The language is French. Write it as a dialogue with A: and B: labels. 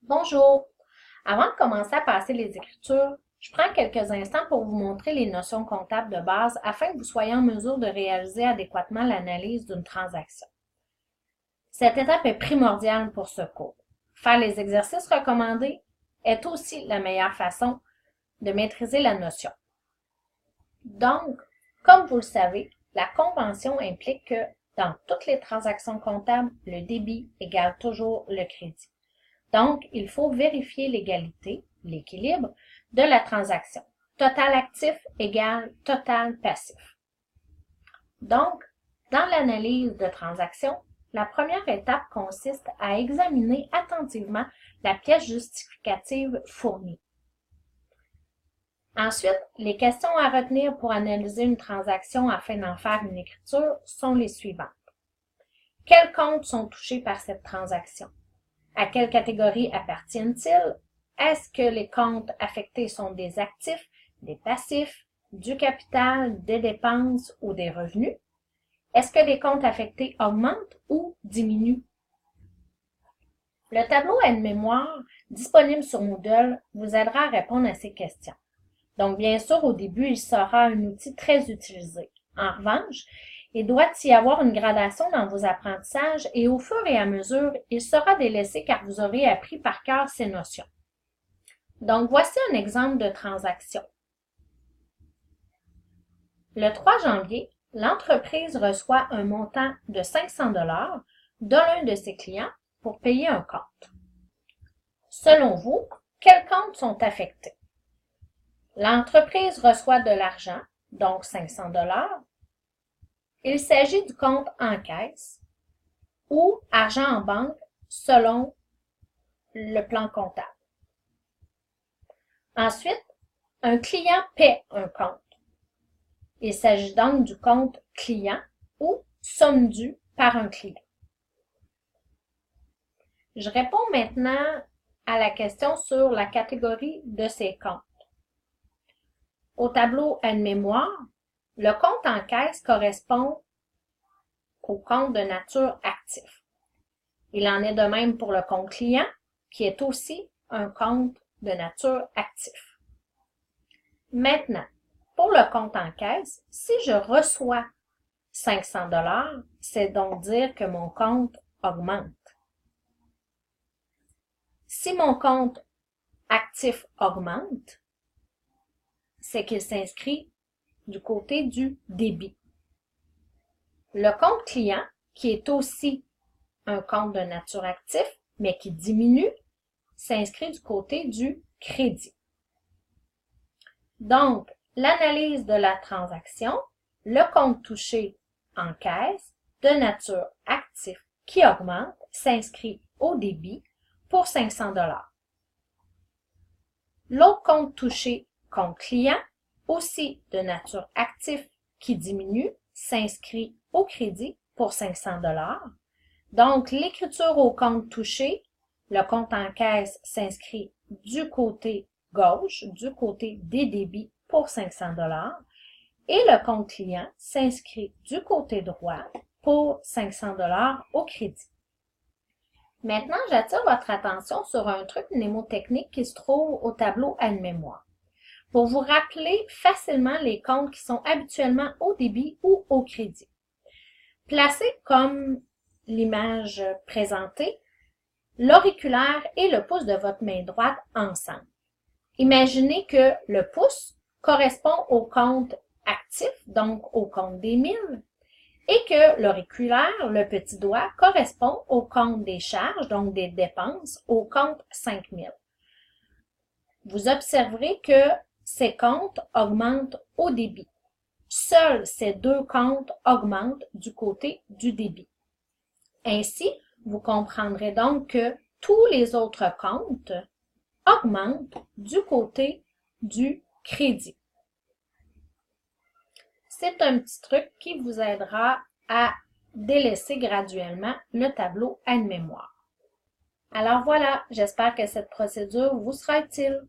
A: Bonjour! Avant de commencer à passer les écritures, je prends quelques instants pour vous montrer les notions comptables de base afin que vous soyez en mesure de réaliser adéquatement l'analyse d'une transaction. Cette étape est primordiale pour ce cours. Faire les exercices recommandés est aussi la meilleure façon de maîtriser la notion. Donc, comme vous le savez, la convention implique que dans toutes les transactions comptables, le débit égale toujours le crédit. Donc, il faut vérifier l'égalité, l'équilibre de la transaction. Total actif égale total passif. Donc, dans l'analyse de transaction, la première étape consiste à examiner attentivement la pièce justificative fournie. Ensuite, les questions à retenir pour analyser une transaction afin d'en faire une écriture sont les suivantes. Quels comptes sont touchés par cette transaction? À quelle catégorie appartiennent-ils? Est-ce que les comptes affectés sont des actifs, des passifs, du capital, des dépenses ou des revenus? Est-ce que les comptes affectés augmentent ou diminuent? Le tableau aide-mémoire disponible sur Moodle vous aidera à répondre à ces questions. Donc, bien sûr, au début, il sera un outil très utilisé. En revanche, il doit y avoir une gradation dans vos apprentissages et au fur et à mesure, il sera délaissé car vous aurez appris par cœur ces notions. Donc, voici un exemple de transaction. Le 3 janvier, l'entreprise reçoit un montant de 500 $ de l'un de ses clients pour payer un compte. Selon vous, quels comptes sont affectés? L'entreprise reçoit de l'argent, donc 500 $. Il s'agit du compte en caisse ou argent en banque selon le plan comptable. Ensuite, un client paie un compte. Il s'agit donc du compte client ou somme due par un client. Je réponds maintenant à la question sur la catégorie de ces comptes. Au tableau aide-mémoire, le compte en caisse correspond au compte de nature actif. Il en est de même pour le compte client, qui est aussi un compte de nature actif. Maintenant, pour le compte en caisse, si je reçois 500 $, c'est donc dire que mon compte augmente. Si mon compte actif augmente, c'est qu'il s'inscrit du côté du débit. Le compte client, qui est aussi un compte de nature actif, mais qui diminue, s'inscrit du côté du crédit. Donc, l'analyse de la transaction, le compte touché en caisse, de nature actif qui augmente, s'inscrit au débit pour 500 $. L'autre compte touché, compte client, aussi de nature actif qui diminue, s'inscrit au crédit pour 500 $. Donc, l'écriture au compte touché, le compte en caisse s'inscrit du côté gauche, du côté des débits pour 500 $, et le compte client s'inscrit du côté droit pour 500 $ au crédit. Maintenant, j'attire votre attention sur un truc mnémotechnique qui se trouve au tableau aide-mémoire. Pour vous rappeler facilement les comptes qui sont habituellement au débit ou au crédit. Placez comme l'image présentée, l'auriculaire et le pouce de votre main droite ensemble. Imaginez que le pouce correspond au compte actif, donc au compte des 1000, et que l'auriculaire, le petit doigt, correspond au compte des charges, donc des dépenses, au compte 5000. Vous observerez que ces comptes augmentent au débit. Seuls ces deux comptes augmentent du côté du débit. Ainsi, vous comprendrez donc que tous les autres comptes augmentent du côté du crédit. C'est un petit truc qui vous aidera à délaisser graduellement le tableau aide-mémoire. Alors voilà, j'espère que cette procédure vous sera utile.